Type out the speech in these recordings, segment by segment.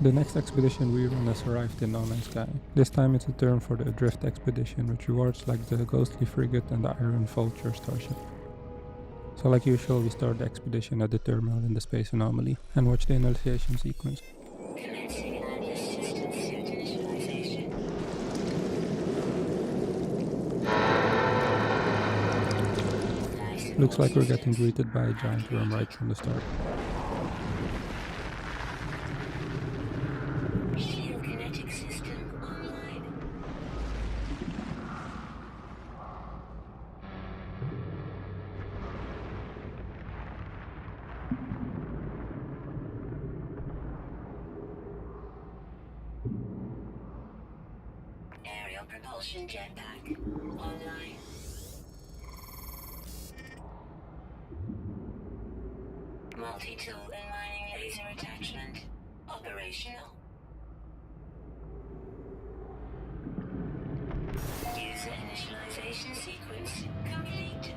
The next expedition we run has arrived in No Man's Sky. This time it's a turn for the Adrift expedition, with rewards like the Ghostly Frigate and the Iron Vulture starship. So like usual, we start the expedition at the terminal in the space anomaly and watch the initiation sequence. Commencing Atlas system suit initialization. Looks like we're getting greeted by a giant worm right from the start. Geokinetic system online. Aerial propulsion jetpack online. Multi-tool and mining laser attachment operational. User initialization sequence complete.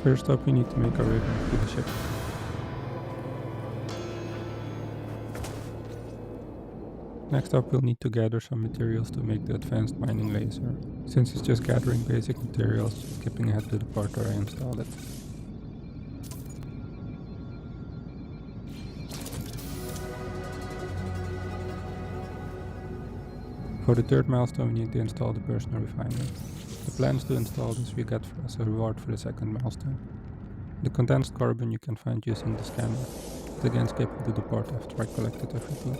First up, we need to make our way back to the ship. Next up, we'll need to gather some materials to make the advanced mining laser. Since it's just gathering basic materials, just skipping ahead to the part where I installed it. For the third milestone, we need to install the personal refiner. The plan is to install this we get as a reward for the second milestone. The condensed carbon you can find using the scanner, but again skipping to the part after I collected everything.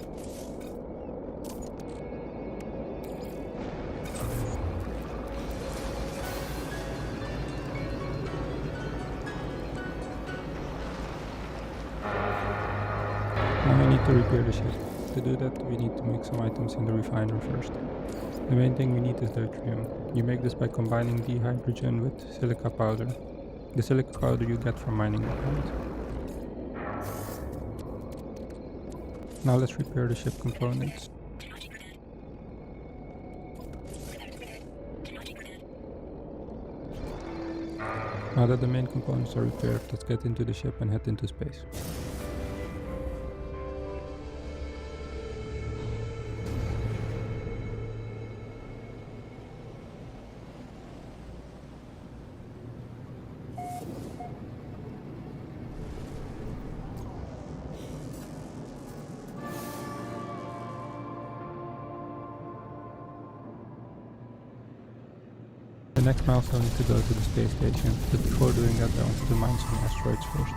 Now we need to repair the ship. To do that, we need to make some items in the refiner first. The main thing we need is deuterium. You make this by combining dihydrogen with silica powder. The silica powder you get from mining the plant. Now let's repair the ship components. Now that the main components are repaired, let's get into the ship and head into space. The next milestone is to go to the space station, but before doing that I want to mine some asteroids first.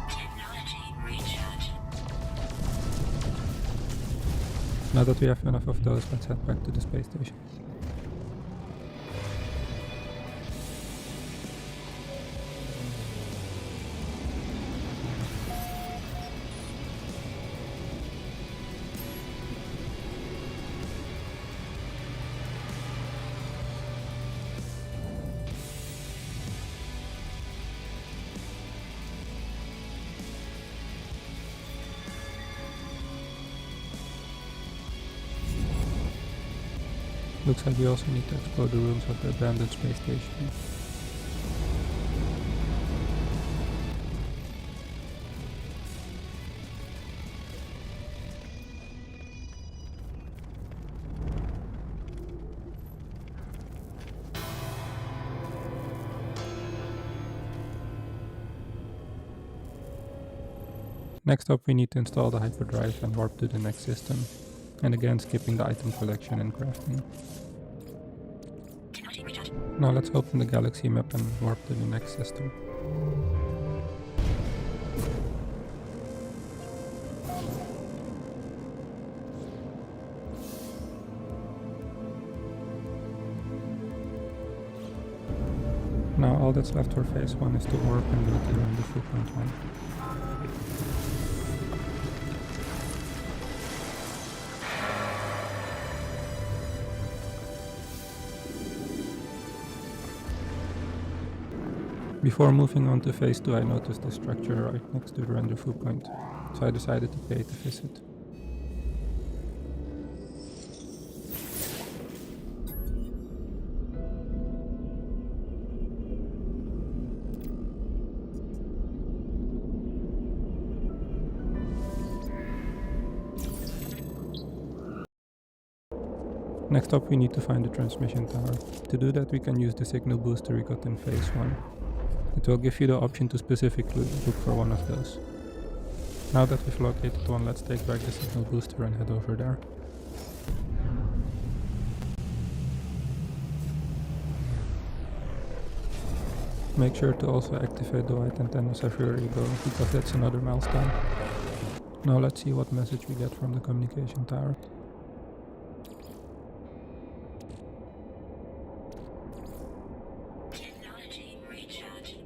Technology recharge. Now that we have enough of those, let's head back to the space station. Looks like we also need to explore the rooms of the abandoned space station. Next up, we need to install the hyperdrive and warp to the next system, and again skipping the item collection and crafting. Now let's open the galaxy map and warp to the next system. Now all that's left for phase 1 is to warp and go to Rendezvous point 1. Before moving on to phase 2, I noticed this structure right next to the rendezvous point, so I decided to pay it a visit. Next up we need to find the transmission tower. To do that we can use the signal booster we got in phase 1. It will give you the option to specifically look for one of those. Now that we've located one, let's take back the signal booster and head over there. Make sure to also activate the white antennas everywhere you go, because that's another milestone. Now let's see what message we get from the communication tower. Technology recharge.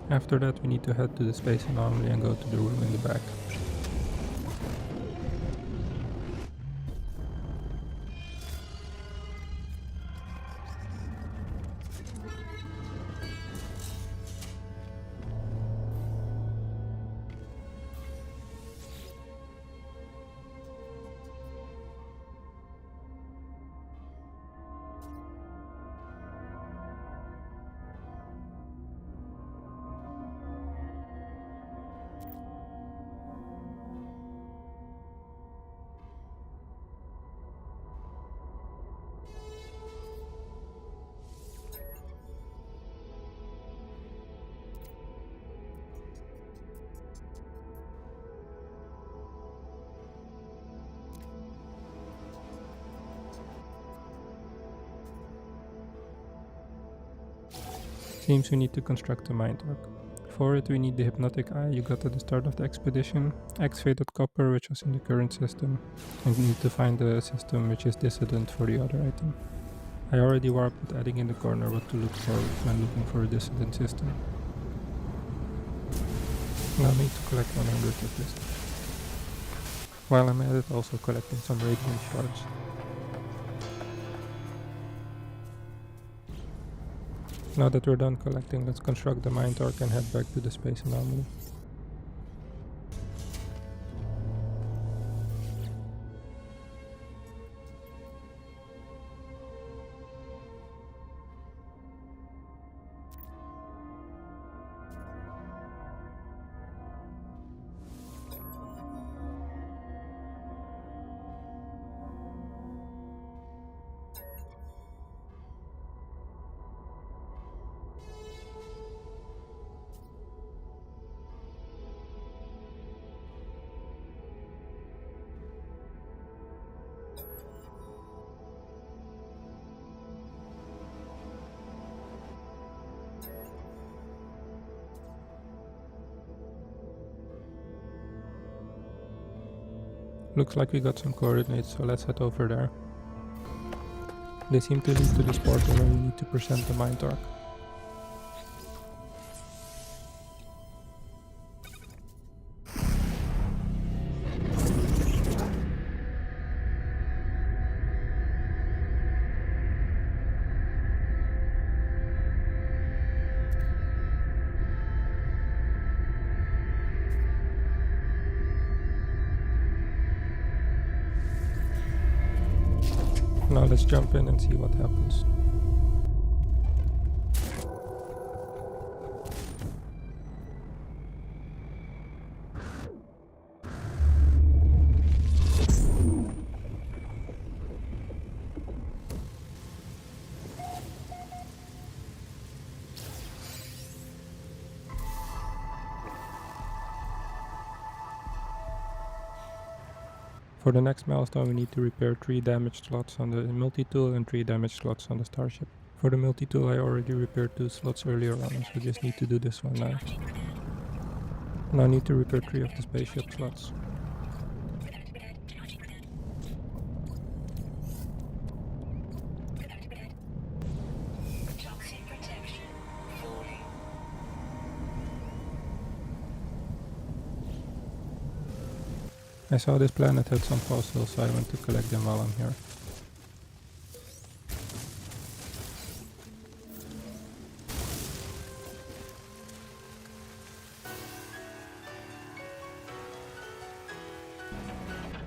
After that we need to head to the space anomaly and go to the room in the back. Seems we need to construct a mind arc. For it we need the hypnotic eye you got at the start of the expedition, activated copper which was in the current system, and we need to find the system which is dissident for the other item. I already warped with adding in the corner what to look for when looking for a dissident system. Now I need to collect 100 of this. While I'm at it, also collecting some radiant shards. Now that we're done collecting, let's construct the mind arc and head back to the space anomaly. Looks like we got some coordinates, so let's head over there. They seem to lead to this portal where we need to present the mind arc. Now let's jump in and see what happens. For the next milestone we need to repair 3 damaged slots on the multi-tool and 3 damaged slots on the starship. For the multi-tool I already repaired 2 slots earlier on, so just need to do this one now. Now I need to repair 3 of the spaceship slots. I saw this planet had some fossils, so I went to collect them while I'm here.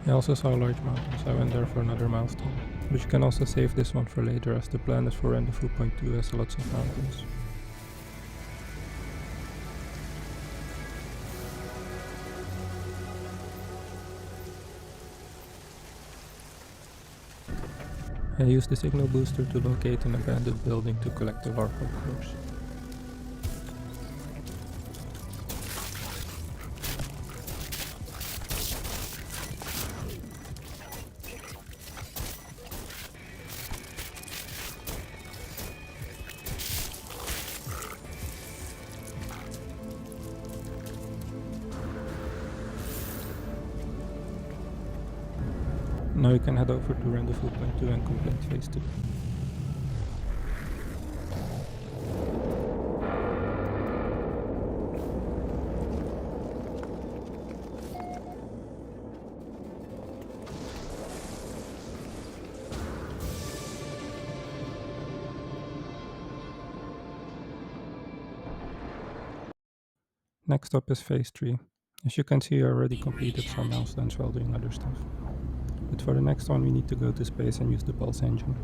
I also saw a large mountain, so I went there for another milestone. But you can also save this one for later, as the planet for Rendezvous Point 2 has lots of mountains. I used the signal booster to locate an abandoned building to collect the Varco cores. Now you can head over to Rendezvous Point 2 and complete phase 2. Next up is phase 3. As you can see, I already completed some milestones while doing other stuff. But for the next one we need to go to space and use the pulse engine.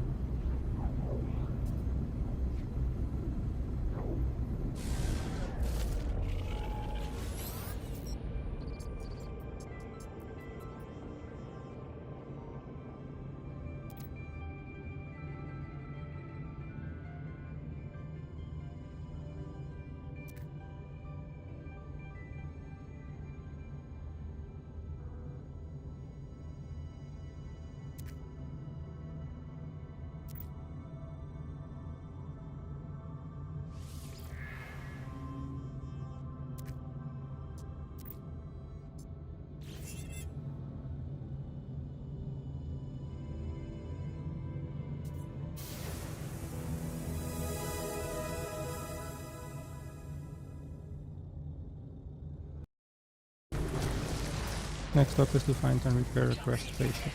Next up is to find and repair a crashed spaceship.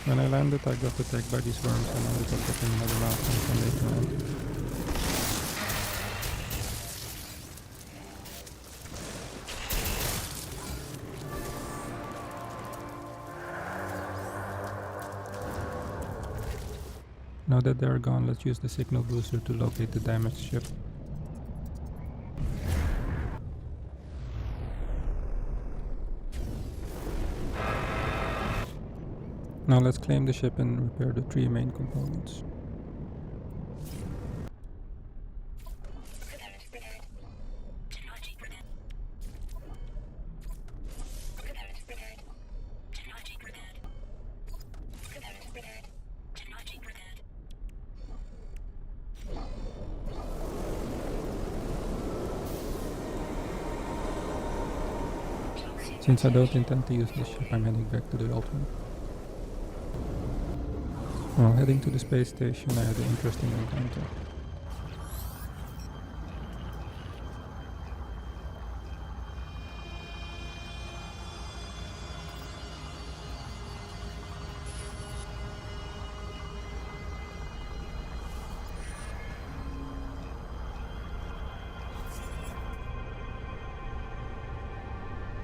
When I landed I got attacked by these worms and ended up getting another mountain from later on. Now that they are gone, let's use the signal booster to locate the damaged ship. Now let's claim the ship and repair the 3 main components. Since I don't intend to use this ship, I'm heading back to the old one. While heading to the space station, I had an interesting encounter.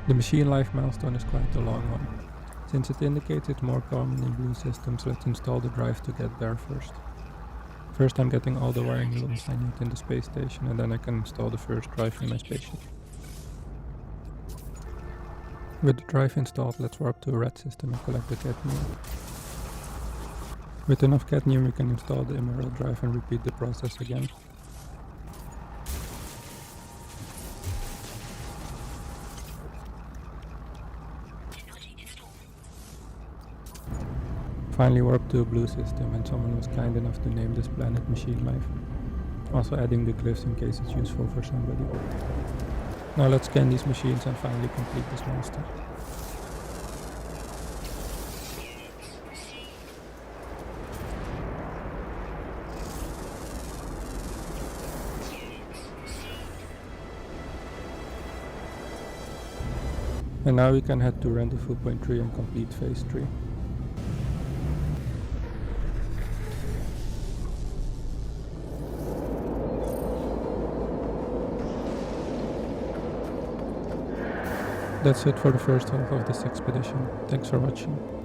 The machine life milestone is quite a long one. Since it indicates it's more common in blue systems, let's install the drive to get there first. First I'm getting all the wiring looms I need in the space station, and then I can install the first drive in my spaceship. With the drive installed, let's warp to a red system and collect the cadmium. With enough cadmium we can install the emerald drive and repeat the process again. Finally warped to a blue system, and someone was kind enough to name this planet Machine Life. Also adding the glyphs in case it's useful for somebody. Now let's scan these machines and finally complete this milestone. And now we can head to Rendezvous Point 3 and complete phase 3. That's it for the first half of this expedition. Thanks for watching.